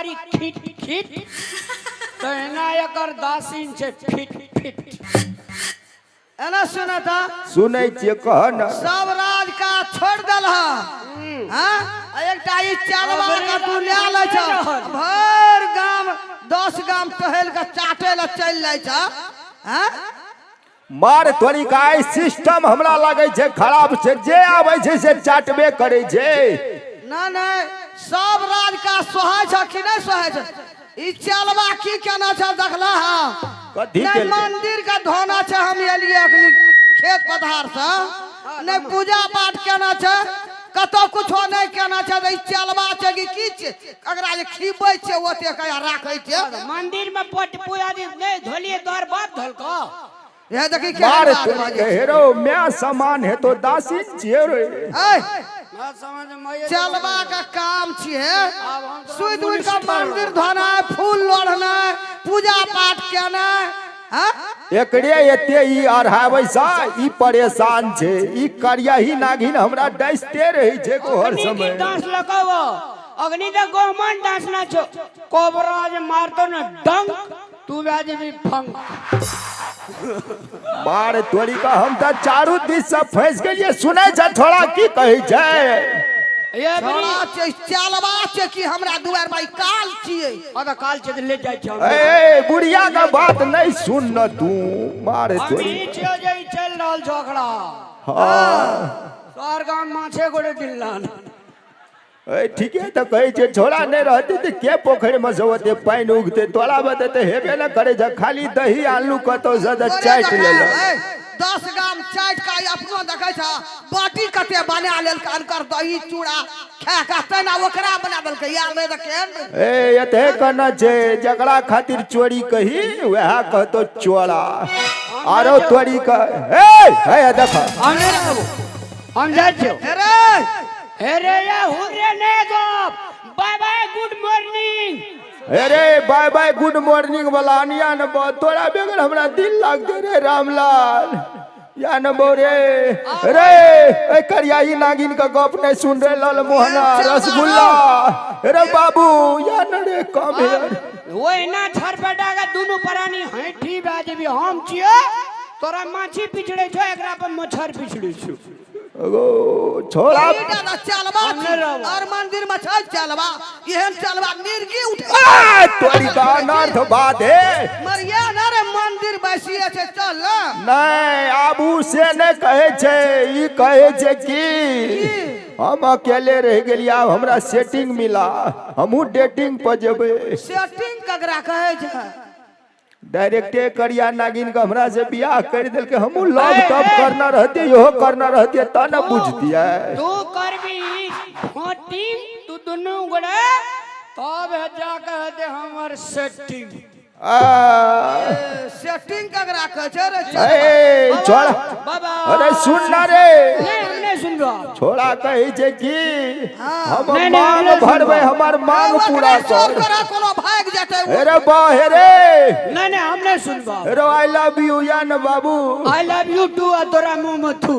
बारी खिट खिट तो एना एकर 10 inch fit fit एना सुना था सुनै छियै कह न सब राज का छोड़ दल हां एकटा ई चलवा का तू ले ले छ भर गांव 10 गांव टहल के चाटे ल चल जाय छ हां मार तोरी का सिस्टम हमरा लागे छै खराब छै जे आबै छै से चाटबे करे छै ना ना सब राज का सोहाय छ कि नहीं सोहाय छ ई चलवा की केना छ देखला हां कथी नहीं के मंदिर का धोना छ हम एलिए अखनी खेत पधार से नहीं पूजा पाठ केना छ कतो कुछो नहीं केना छ ई चलवा छ कि छ अगरा जे खीबै छ ओते कया राखै छ मंदिर में पट पूजा दिन नहीं धोलिए तोर बाप धोलको ये देखी मार क्या तोरी के हेरो मैं सामान है तो 10 इंच रे ना समझ में चलवा का काम छिए सुध उठ का मंदिर धोना है फूल लोढ़ना है पूजा पाठ केना हां एकरे एते ई अढ़ाबै सा ई परेशान छै ई करिया ही नागिन हमरा डसते रही छै हर समय डांस लगाओ अग्नि तो गोमन डांस ना छो कोबराज मारतो न डंग तू आज भी फंग मार तोरी का हम त चारू दिस से फंस गेलिए सुनै छ थोड़ा की कहै छै ये छोड़ा छै चलवा छै कि हमरा दुआर भाई काल छिए अदा काल से ले जाय छ ए बुढ़िया का बात नहीं सुन न तू मार तोरी अभी छियो जे चल रहल झगड़ा हां सार गांव माछे गोड़े दिल्लान ए ठीके त कहै छै छोड़ा नहीं रहती त के पोखर में से होते पानी उगते तोड़ा बते त हेबे न करे छ खाली दही आलू कतो ज्यादा चाट लेला 10 गाम चाट का अपनो देखै छ बाटी कते बना लेल कर दही चूड़ा खा खा तना ओकरा बना देल के यार नहीं देखे ए एते कना छै जकरा खातिर चोरी कही वह कहतो चोरा आरो तोरी का ए देख हम जाय छियो अरे अरे या हुरे ने गो बाय बाय गुड मॉर्निंग अरे बाय बाय गुड मॉर्निंग वाला अनिया न तोरा बेगर हमरा दिल लाग दे रे रामलाल या न बोरे रे ए करियाई नागिन का गप नहीं सुन रे लाल मोहना रसगुल्ला रे बाबू या न रे कम है ओइ ना छरपटा का दोनों प्राणी हैठी बाजे भी हम छियो तोरा माछी पिछड़े छो एकरा पर मच्छर पिछड़े छो अगो छोड़ा चलवा और मंदिर में छ चलवा एहन चलवा मिर्गी उठे तोरी का अनर्थ बात है मरिया न रे मंदिर बैसिए छे चल नहीं आबू से ने कहे छे ई कहे छे कि हम अकेले रह गेलिया हमरा सेटिंग मिला हमहू डेटिंग पर जेबे सेटिंग ककरा कहे छे डायरेक्टे करिया नागिन का हमरा से बियाह कर देल के हमहू लव तब करना रहते यो करना रहते त न बुझतिया तू करबी होटी तू दोनों गोड़े तब जा कहते हमर सेटिंग सेटिंग ककरा कहे छे रे ए छोड़ा बाबा अरे सुन ना रे नहीं सुनबो छोड़ा कहे छे कि हम नहीं, मांग नहीं, भरबे हमर मांग पूरा कर करा कोनो भाग जते अरे बाहे रे नहीं हम नहीं सुनबो अरे आई लव यू या न बाबू आई लव यू टू तोरा मुंह में थू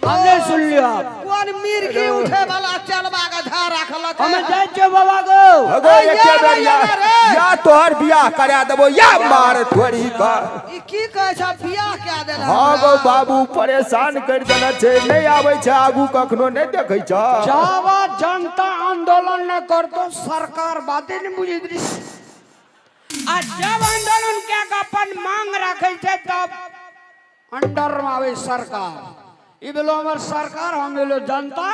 हमने सुन लिया कोन मिर्गी उठे वाला चलवा का धा रखलक हम जाय छो बाबा गो अगो एके बेर या तोहर बियाह करा देबो या मार थोड़ी का ई की कहे छ बियाह क्या देला हां गो बाबू परेशान कर देना छे नहीं आबै छे आगू कखनो नहीं देखै छ जावा जनता आंदोलन न करतो सरकार बाते नहीं बुझी दृश्य आ जब आंदोलन क्या का अपन मांग रखे छे तब अंडर में आवे सरकार ई बेलो हमर सरकार हम बेलो जनता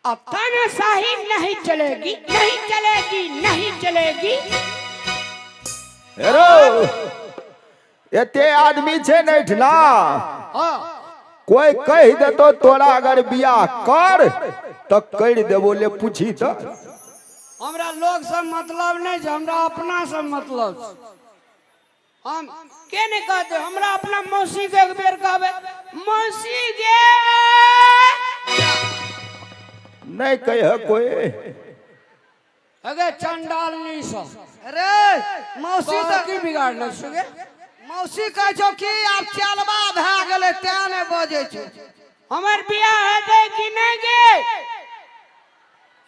अब तानाशाही नहीं चलेगी नहीं चलेगी नहीं चलेगी हेरो एते आदमी छे नहीं ठना हां कोई कह दे तो तोरा अगर बियाह कर तो कर देबो ले पूछी त हमरा लोग से मतलब नहीं है हमरा अपना से मतलब हम के नहीं कहते हमरा अपना मौसी के एक बेर कहबे मौसी गे नहीं कह कोई अगे चंडाल नहीं सब अरे मौसी तो तो की बिगाड़ ले सुगे मौसी कहे छो कि आप चलवा भ गेले ते ने बजे छो हमर बियाह है कि नहीं गे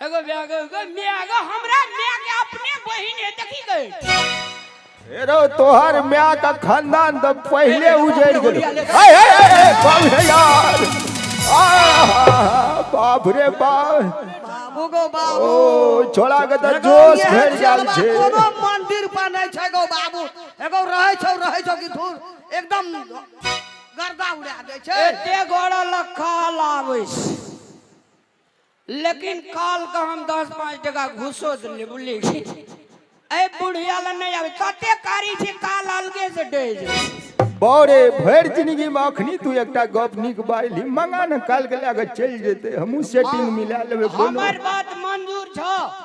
एगो ब्याग एगो हमरा मैं के अपने बहिन है देखी गई रो तोहर म्या का खानदान तो पहले उजड़ गेल। हाय हाय बाप रे यार बाप रे बाप बाबू गो बाबू ओ छोड़ा के त जोश भर जाल छे। कोनो मंदिर पर नहीं छै गो बाबू एगो रहै छौ कि धूर एकदम गर्दा उड़ा दे छै। एते गोड़ा लखा लावे लेकिन काल का हम 10-5 टका घुसो दिले बुझली ए बुढ़िया ल नहीं आवे कते कारी छे काल अलगे से डे बौरे भर जिंदगी में अखनी तू एकटा गप निक बाइली मंगा न काल के लागे चल जेते हमहू सेटिंग मिला लेबे कोनो। हमर बात मंजूर छ।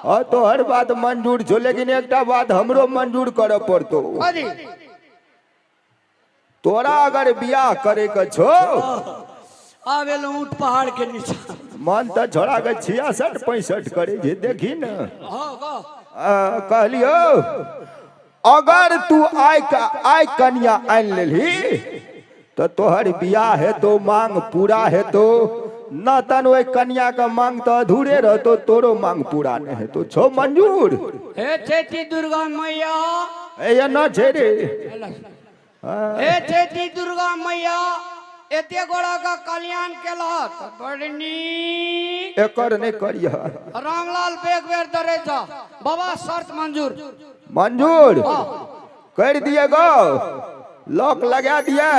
हां तो हर बात मंजूर छो लेकिन एकटा बात हमरो मंजूर करे पड़तो। अरे तोरा अगर बियाह करे के छो आवेल ऊंट पहाड़ के नीचे मन त छोड़ा के 66-65 करे जे देखी न। हां कहलियो अगर तू आय कन्या आन लेली तो तोहर बियाह है तो मांग पूरा है तो न तन ओइ कन्या का मांग तो अधूरे रहतो तोरो मांग पूरा नहीं है तो छो मंजूर। हे छेती दुर्गा मैया ए न छे रे हे छेती दुर्गा मैया एते गोड़ा का कल्याण केलक बड़नी एकर नहीं करिया रामलाल बेग बेर दरे जा बाबा शर्त मंजूर मंजूर कर दिए गो लॉक लगा दिया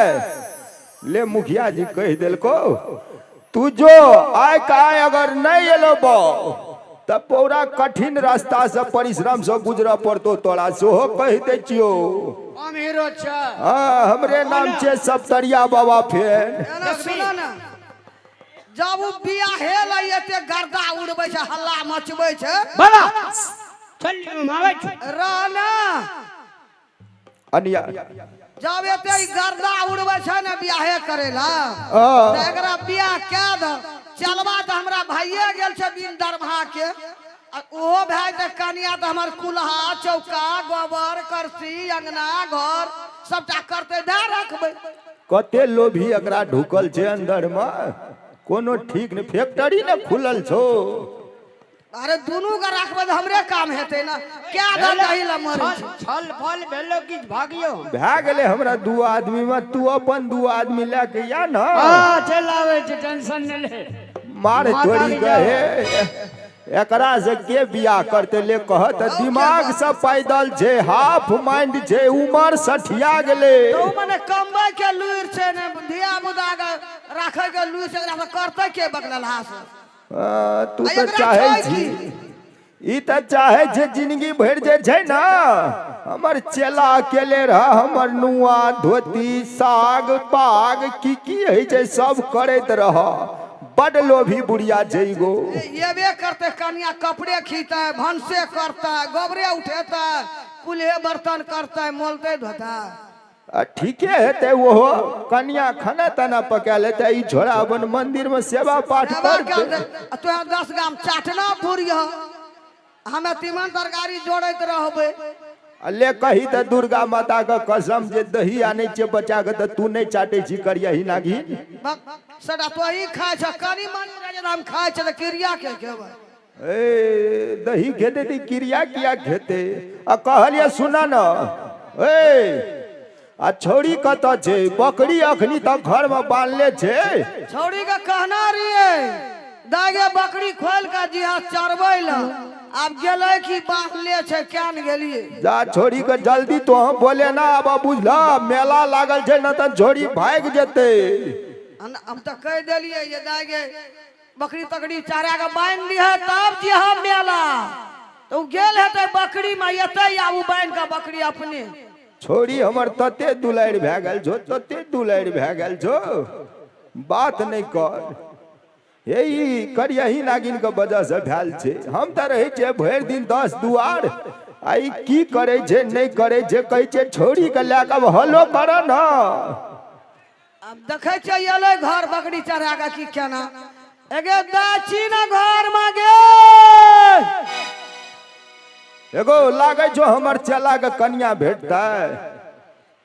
ले मुखिया जी कह दिल को तू जो आय का अगर नहीं एलो बो तब पूरा कठिन रास्ता से परिश्रम से गुजरा पड़तो तोरा सेहो कहते छियो। हम हीरो छ हमरे नाम छे सप्तरिया बाबा फेर सुनो ना जब उ बियाह हेल एते गर्दा उड़बै छै हल्ला मचबै छै भला चल आवे छ राना अनिया जब एते गर्दा उड़बै छै ना बियाहे करेला त एकरा बियाह के द चलबा त हमरा भाइये गेल छै बिन दरभा के ओहो भाई त कनिया त हमर कुल्हा चौका गोबर करसी अंगना घर सबटा करते दा रखबै। कते लोभी एकरा ढुकल छे अंदर में कोनो ठीक न फैक्ट्री न खुलल छो। अरे दोनों का रखबै त हमरे काम हेतै ना क्या द दही ल मरे छल फल भेलो कि भागियो भा गेले हमरा दू आदमी में तू अपन दू आदमी लेके या न हां चल आवे छ टेंशन न ले मार चोरी गए एकरा से के बियाह करते ले कहत दिमाग से पैदल छे हाफ माइंड छे उमर सठिया गेले तो मने कमबै के लुइर छै ने धिया मुदा के राखै के लुइर से एकरा करतै के बकललहा से तू तो चाहे छी ई त चाहे छे जिंदगी भर जे छै ना हमर चेला अकेले रह हमर नुआ धोती साग पाग की है छै सब करैत रह बड लोभी बुढ़िया जइगो येबे करते कनिया कपड़े खींचता है भंसे करता है गोबरे उठेता है कुल्हे बर्तन करता है मोलते धोता है। ठीके हेते वो कन्या खाना ताना पका लेते ई छोड़ा अपन मंदिर में सेवा पाठ करते तो 10 गाम चाटना पूरी हमें तीमन तरकारी जोड़त रहबे ले कही त दुर्गा माता का कसम जे दही आने छे बचा के त तू नहीं चाटे छी करिया ही नागी सदा तो ही खाय छ कनी मन रे हम खाय छ त क्रिया के खेबै ए दही खेते ती क्रिया किया खेते आ कहलिए सुना न ए आ छोड़ी कत छे बकरी अखनी तक घर में बांधले छे छोड़ी का कहना रिए दागे बकरी खोल का जिहा चरबै ल अब गेलै कि बांधले छे क्या न गेलिए जा छोड़ी के जल्दी तो हम बोले ना अब बुझला मेला लागल छे न त छोड़ी भाग जेते हम तो कह दिलिए ये दागे बकरी तकड़ी चारा के बांध दिया तब जी हम मेला तो गेल हेते बकरी में एते या उ बांध का बकरी अपने छोड़ी हमर तते दुलारि भए गेल छो तते दुलारि भए गेल छो बात नहीं कर यही करियही नागिन के वजह से भैल छे हम त रहे छे भर दिन 10 दुआर आई की करे छे नहीं करे छे कहै छे छोड़ी के ले के हलो कर न अब देखे छे एले घर बकरी चरा का की केना एगे दाची ना घर में गे एगो लागे छो हमर चला के कन्या भेटता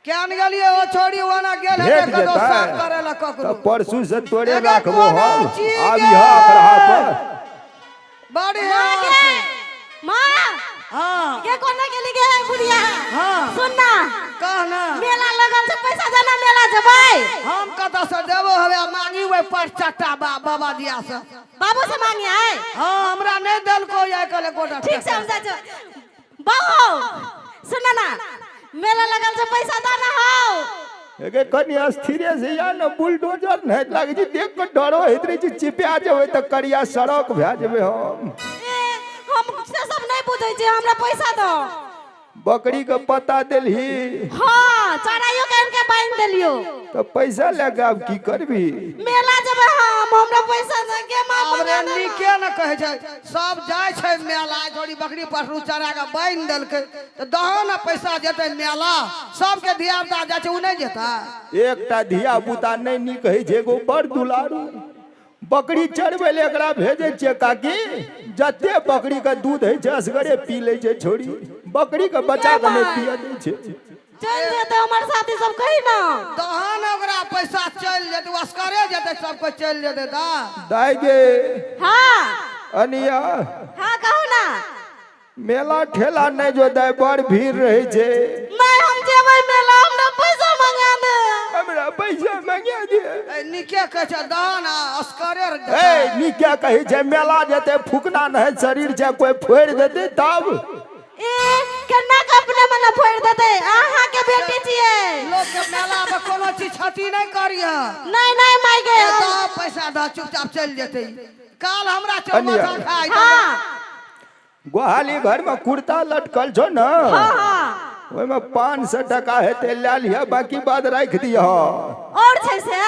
क्या न गेलिए ओ छोड़ी वाना गेल है भेट कदो जेता साफ करे ला ककरो तो परसू से तोरे एगे राखबो कोनो हम चीज आबी हा अकरहा पर बढ़िया माँ हाँ ये कौन के लिए है बुढ़िया हाँ सुनना कहना मेला लगल से पैसा देना मेला जबै हम कत से देबो हवे मांगी वे पर चट्टा बाबा दिया से बाबू से मांगे है हाँ हमरा नहीं दल को या कले गोटा ठीक से हम जा बाबू सुनना ना मेला लगल से पैसा देना हो एके कन्या स्थिर से या न बुलडोजर नहीं लागे जी देख के डरो इतरी जी चिपा जावे त करिया सड़क भा जावे हम से सब नहीं बुझै छी हमरा पैसा दो बकरी के पता देलही हां चढ़ाइयो के इनके बांध देलियो तो पैसा लेके अब की करबी मेला जब हम हमरा पैसा दे के मां हमरे निके न कहे छै सब जाय छै मेला थोड़ी बकरी पठरू चरा के बांध देलकै त दहो न पैसा जेतै मेला सबके धियापुता जाय छै उ नहीं जेता एकटा धिया पुता नहीं नीक है जे एगो बड़ दुलारू बकरी चरबै ले एकरा भेजे छियै काकी जते बकरी के दूध है छै असगरे पी ले छै छोड़ी बकरी के बच्चा के नहीं पिया दै छै चल जेते हमर साथी सब कही ना दहन ओकरा पैसा चल जेतै असकरे जेतै सबको चल जेतै दा दाई गे हां अनिया हां कहू ना मेला ठेला नहीं जो दाई बड़ भीड़ रहे छै नहीं हम जेबै मेला हमरा पैसा मंगा दे हमरा पैसा मांगिया दे निके कहे छै दहन असकरे ए नी क्या कहे छै मेला जेते फुकना नहीं शरीर छै कोई फोड़ देते तब ए केना के अपने मने फोड़ देते आहा के बेटी छिए लोग के मेला में कोनो चीज क्षति नहीं करिया नहीं नहीं माई गे दा पैसा दा चुपचाप चल जेतै काल हमरा अनिया। चमचा खाइ हां गोहाली घर में कुर्ता लटकल छो न हां हां ओय में 500 टका हेते ले लिया बाकी बाद राख दिया और छै से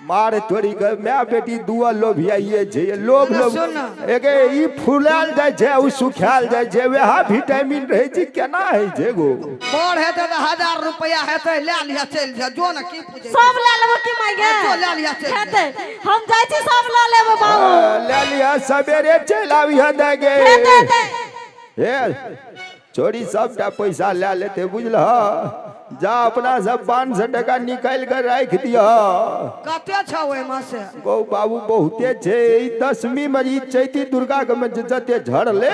मार तोरी के मैं बेटी दुआ लोभियाइए छै लोभ लोभ एके ई फुलाल जाय छै उ सुखाल जाय छै वह विटामिन रहे छै केना है छै गो बड़ हेतै त 1000 रुपया हेतै ले लिया चल जा जो न की पूछे सब ले लेबो की माई गे जो ले लिया चल हेतै हम जाय छी सब ले लेबो बाबू ले लिया सवेरे चल आविया दे गे हेतै हेतै हे चोरी सबटा पैसा ले लेते बुझल जा अपना सब 500 टका निकाल कर राख दिया कते छ ओय में से गौ बाबू बहुते छै ई 10वीं में ई चैती दुर्गा के में जते झड़ले